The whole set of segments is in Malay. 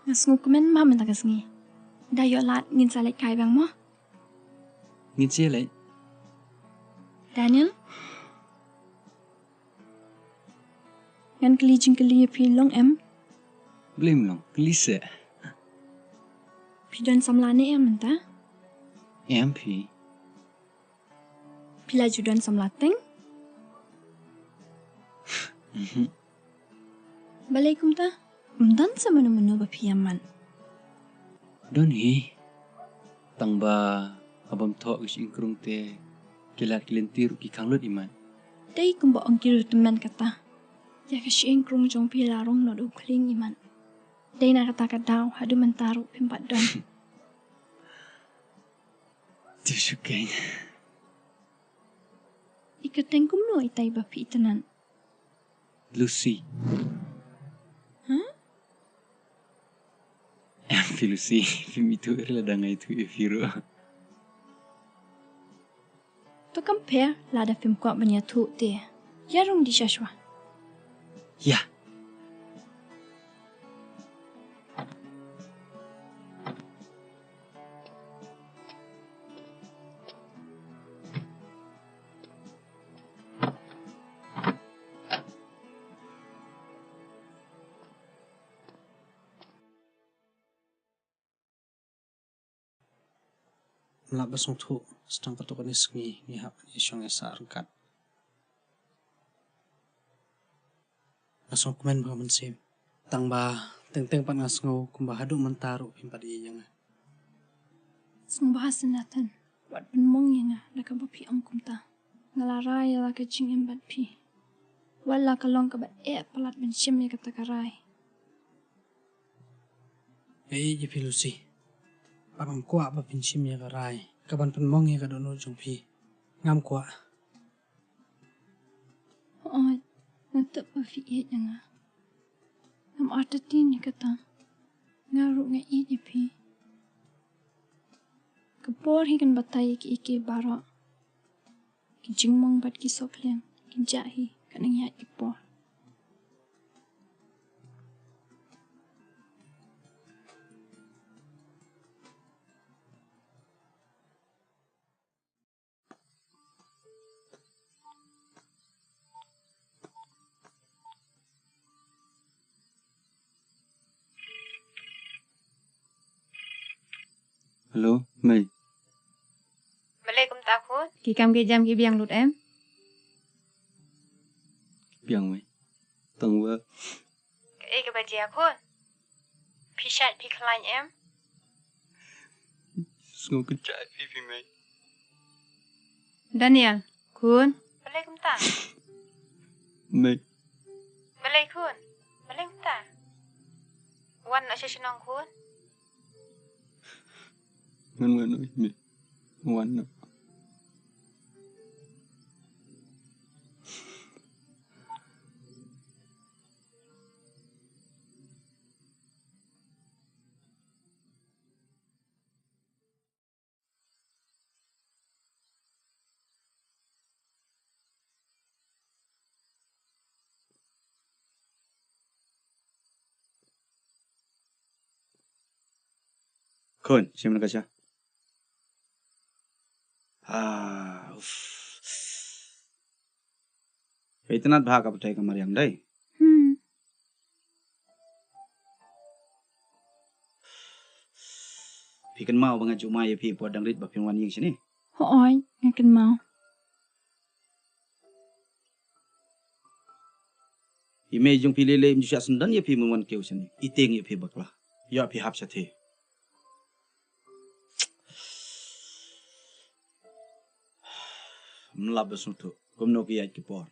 Ngasngu komen ma mentakas ngi. Dayo lat ngin salek kai bang mo. Ngin sia lai. Daniel. Ngan kelijing keli pilong em. Blim long, kelise. Pidon samlane em menta. MP. Pila judon samlateng. Balaikum ta. Mdan sa menu bapiyaman. Don hi. Tangba abam thok is ingkrung te kila kilentir ki kanglut iman. Dai kumba ang kiru teman kata. Ya kasi ingkrung jong pilarong no do kling iman. Dai na kata kadaw hadu mentaru pimpat don. Tusukain. Ikateng kumno itay bapi itanan. Lucy. Huh? MP Lucy. Film itu dangai itu Firo. To compare lada film kuat banyak tu te. Yarung di Joshua. Ya. Melak basong tu sedang ketukan isngi ngihap isyong esa rengkat. Ngasong komen ba mensim. Tang ba teng-teng pat ngasngo kumba hadu mentaru pimpat iyang. Sung bahasa natan. Wat benmong yang laka bapi angkum ta. Ngalarai laka jing embat pi. Wala kalong kabat palat bensyam ya kata karai. Jepi Lucy. Parang kuat ba pinsim ya karai. Kaban penmong ya kadono jong pi. Ngam kuat. Oh, nanti bapi yang ngam artatin ya kata. Ngaruk nga jepi. Kebor hikan batai ki bara. Ki jingmong bat ki soklen. Ki jahi kanang ya kebor. Hello, Mai. Malaikum takut. Ki kam ke jam ki biang lut em. Biang Mai. Tangba. Ke baji aku. Pishat piklain em. Sungguh kecak pipi Mai. Daniel, kun. Malaikum tak. Mai. Malaikum. Malaikum tak. Wan nak sesenang kun. Ngan Mai. Wan. Kun, siapa nak kasih? Itanat bahag apa tay kamar yang day? Pikan mau banga cuma ya pi buat dangrit bapin wan yang sini. Hoy, ngakan mau. Ime jong pilele mjusya sendan ya pi mun keu sini. Iteng ya pi bakla. Ya pi hap sathe. Melab besutu. Kumno ki ay kipor.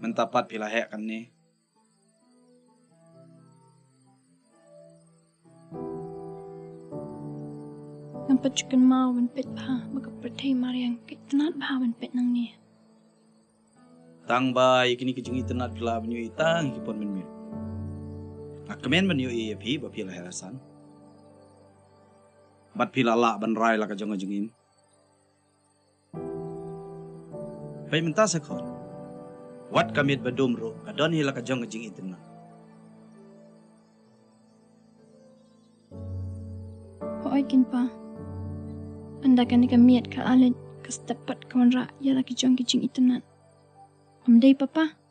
Mentapat pila hek kan ni. Nampak juga mau benpet bah, baka pertai mariang kitanat bah benpet nang ni. Tang ba ikini kijing itanat pila benyu itang kipon benyu. Akamen benyu iya pi ba pila herasan. Bat pila la ban rai la ka jong jengin. Pai menta sakon. Wat kamit badumro kadon hila ka jong jing itanat. kin pa. Anda kan ika miat kal alit kas tepat kawan ra ya laki jong kijing itenat. Amdai papa.